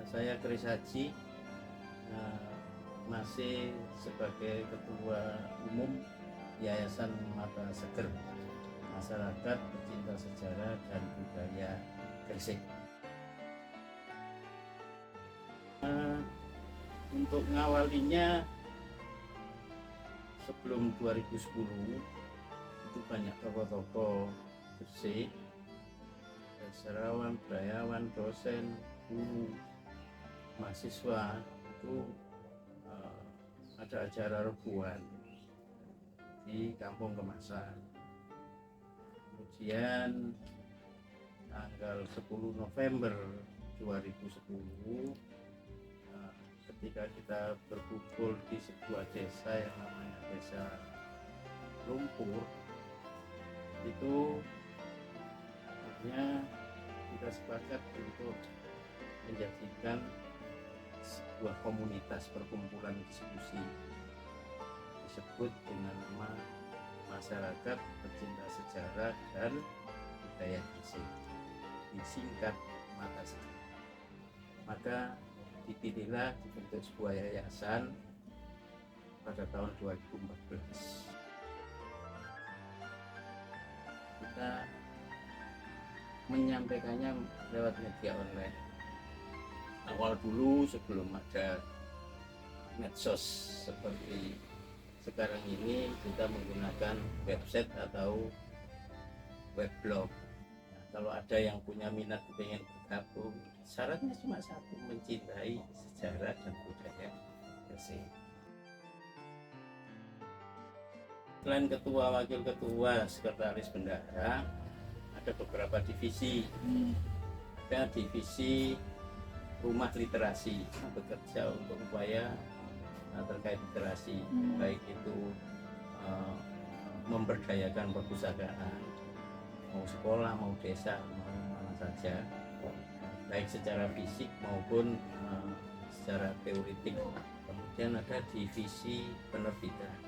Saya Kris Haji, masih sebagai Ketua Umum Yayasan Mata Seger Masyarakat Pecinta Sejarah dan Budaya Gresik. Untuk ngawalinya sebelum 2010 itu banyak tokoh-tokoh Gresik, sejarawan, budayawan, dosen, guru, mahasiswa itu ada acara rebuan di Kampung Kemasan. Kemudian tanggal 10 November 2010 ketika kita berkumpul di sebuah desa yang namanya Desa Lumpur, itu akhirnya kita sepakat untuk menjadikan sebuah komunitas perkumpulan diskusi disebut dengan nama Masyarakat Pecinta Sejarah dan Budaya Gresik, disingkat Mata Seger. Maka dipilihlah dibentuk sebuah yayasan pada tahun 2014. Kita menyampaikannya lewat media online. Awal dulu sebelum ada medsos seperti sekarang ini, kita menggunakan website atau weblog. Nah, kalau ada yang punya minat pengen bergabung, syaratnya cuma satu, mencintai sejarah dan budaya Gresik. Selain ketua, wakil ketua, sekretaris bendahara, ada beberapa divisi. Ada divisi rumah literasi, bekerja untuk upaya terkait literasi, baik itu memberdayakan perpustakaan, mau sekolah, mau desa, mau mana saja, baik secara fisik maupun secara teoretik. Kemudian ada divisi penerbitan,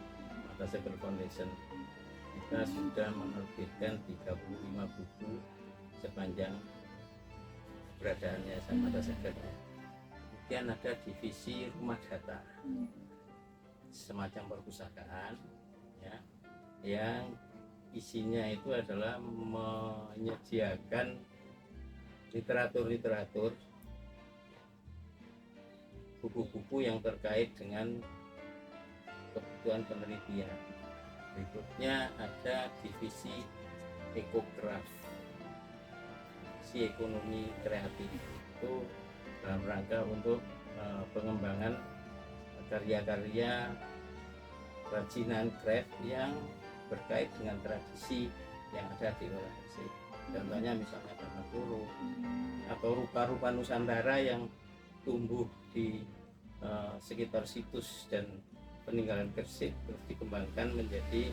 Mata Seger Foundation. Kita sudah menerbitkan 35 buku sepanjang keberadaannya sama Mata Seger. Kemudian ada divisi rumah data, semacam perpustakaan ya, yang isinya itu adalah menyediakan literatur buku-buku yang terkait dengan kebutuhan penelitian. Berikutnya ada divisi ekograf, si ekonomi kreatif, itu dalam rangka untuk pengembangan karya-karya kerajinan craft yang berkait dengan tradisi yang ada di wilayah Gresik. Contohnya misalnya Danau atau rupa-rupa Nusantara yang tumbuh di sekitar situs dan peninggalan Gresik terus dikembangkan menjadi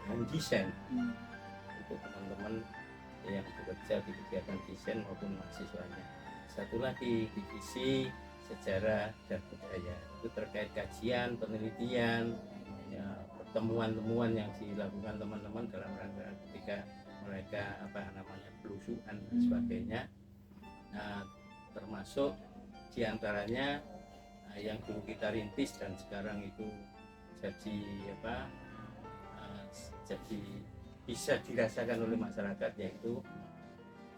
bahan desain untuk teman-teman yang bekerja di kegiatan desain maupun mahasiswanya. Satu lagi divisi sejarah dan budaya, itu terkait kajian, penelitian, ya, pertemuan-temuan yang dilakukan teman-teman dalam rangka ketika mereka belusukan dan sebagainya. Nah, termasuk diantaranya yang dulu kita rintis dan sekarang itu jadi jadi bisa dirasakan oleh masyarakat, yaitu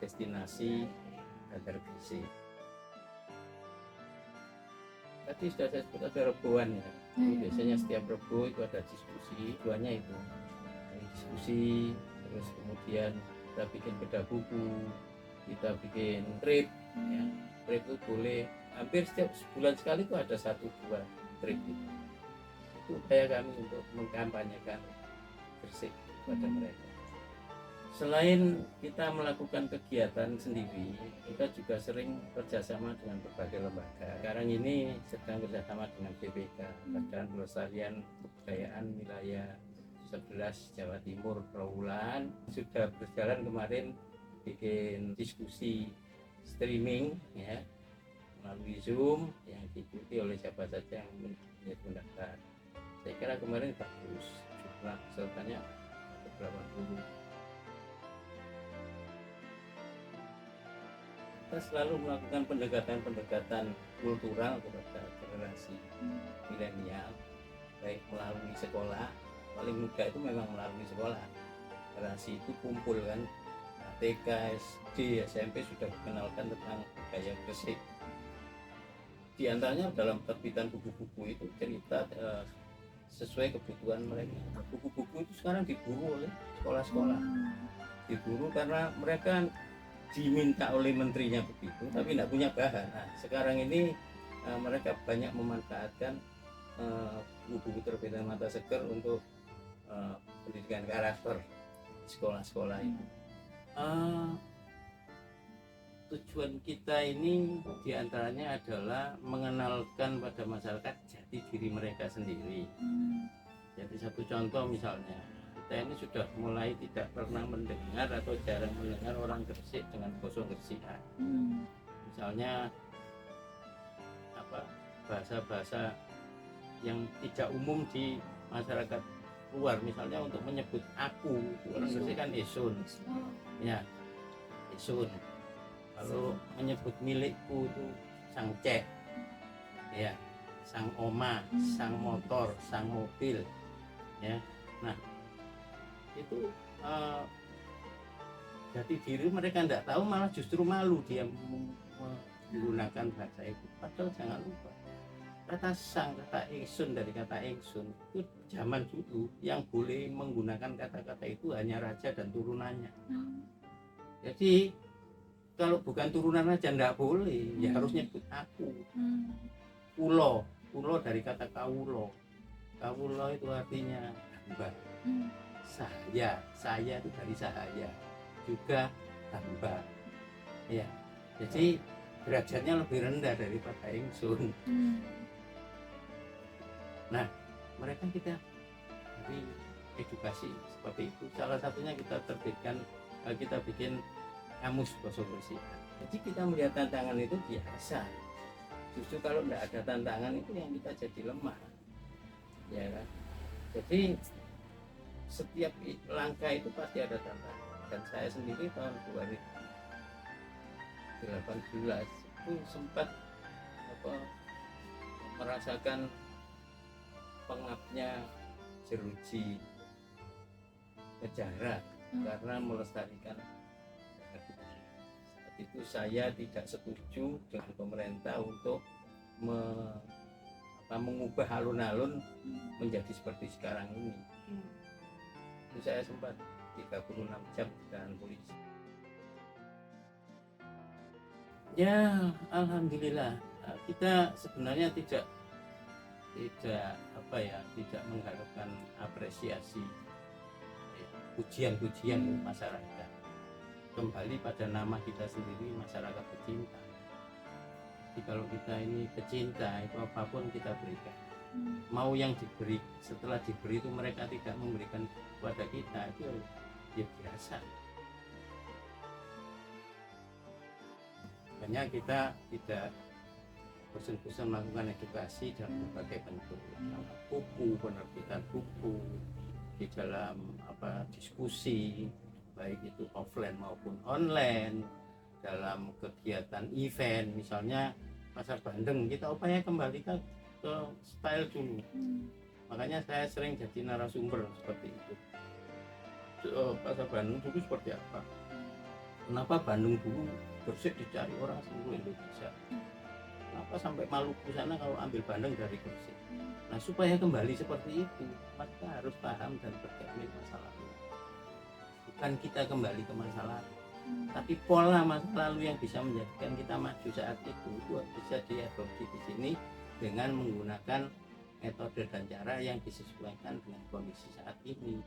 destinasi Dagar Gresik. Tadi sudah saya sebut ada rebuan ya. Biasanya setiap rebu itu ada diskusi, tujuannya itu diskusi, terus kemudian kita bikin bedah buku, kita bikin trip ya. Trip itu boleh hampir setiap sebulan sekali itu ada 1-2 trip itu. Itu upaya kami untuk mengkampanyekan Gresik kepada mereka. Selain kita melakukan kegiatan sendiri, kita juga sering kerjasama dengan berbagai lembaga. Sekarang ini sedang kerjasama dengan BPK, Badan Pelestarian Kebudayaan Wilayah 11 Jawa Timur, Trawulan. Sudah berjalan kemarin bikin diskusi streaming ya, melalui Zoom yang diikuti oleh siapa saja yang menjadi pendaftar. Saya kira kemarin bagus, jumlah pesertanya beberapa puluh. kita selalu melakukan pendekatan-pendekatan kultural kepada generasi milenial, baik melalui sekolah. Paling mudah itu memang melalui sekolah. Generasi itu kumpul kan, TK, SD, SMP sudah dikenalkan tentang budaya Gresik. Di antaranya dalam terbitan buku-buku itu cerita sesuai kebutuhan mereka. Buku-buku itu sekarang diburu oleh sekolah-sekolah, diburu karena mereka diminta oleh menterinya begitu, tapi tidak punya bahan. Nah, sekarang ini mereka banyak memanfaatkan buku-buku terbitan Mata Seger untuk pendidikan karakter di sekolah-sekolah itu. Tujuan kita ini diantaranya adalah mengenalkan pada masyarakat jati diri mereka sendiri. Jadi satu contoh misalnya, kita ini sudah mulai tidak pernah mendengar atau jarang mendengar orang Gresik dengan gosong Gresikan. Misalnya bahasa-bahasa yang tidak umum di masyarakat luar, misalnya untuk menyebut aku, orang Gresik kan esun, ya esun. Lalu menyebut milikku itu sang cek, ya, sang oma, sang motor, sang mobil, ya. Nah, itu jati diri mereka tidak tahu, malah justru malu dia menggunakan bahasa itu. Padahal jangan lupa, kata sang, kata ingsun, dari kata ingsun itu zaman dulu yang boleh menggunakan kata-kata itu hanya raja dan turunannya. Jadi kalau bukan turunan aja ndak boleh, ya harus nyebut aku. Ulo dari kata kawulo. Kawulo itu artinya hamba. Saya itu dari sahaya, juga hamba. Ya, jadi derajatnya lebih rendah daripada ingsun. Nah, mereka kita beri edukasi seperti itu. Salah satunya kita terbitkan, kita bikin kamus basa Gresik. Jadi kita melihat tantangan itu biasa. Justru kalau tidak ada tantangan itu yang kita jadi lemah, ya kan? Jadi setiap langkah itu pasti ada tantangan. Dan saya sendiri tahun 2018 itu sempat merasakan pengapnya jeruji negara karena melestarikan. Saat itu saya tidak setuju dengan pemerintah untuk mengubah alun-alun menjadi seperti sekarang ini. Itu saya sempat 36 jam ditahan polisi. Ya, alhamdulillah kita sebenarnya tidak mengharapkan apresiasi, pujian-pujian masyarakat. Kembali pada nama kita sendiri, masyarakat pecinta. Jadi kalau kita ini pecinta, itu apapun kita berikan. Mau yang diberi, setelah diberi itu mereka tidak memberikan kepada kita, itu ya biasa. Makanya kita tidak bosan-bosan melakukan edukasi dalam berbagai bentuk, buku, penerbitan buku, di dalam diskusi, baik itu offline maupun online, dalam kegiatan event, misalnya Pasar Bandeng, kita upaya kembalikan ke style dulu. Makanya saya sering jadi narasumber seperti itu. Pasar Bandung dulu seperti apa? Kenapa Bandung dulu Gresik dicari orang seluruh Indonesia? Kenapa sampai Maluku sana kalau ambil Bandeng dari Gresik? Nah, supaya kembali seperti itu, maka harus paham dan bergaul masa lalu. Bukan kita kembali ke masa lalu, tapi pola masa lalu yang bisa menjadikan kita maju saat itu bisa diadopsi di sini dengan menggunakan metode dan cara yang disesuaikan dengan kondisi saat ini.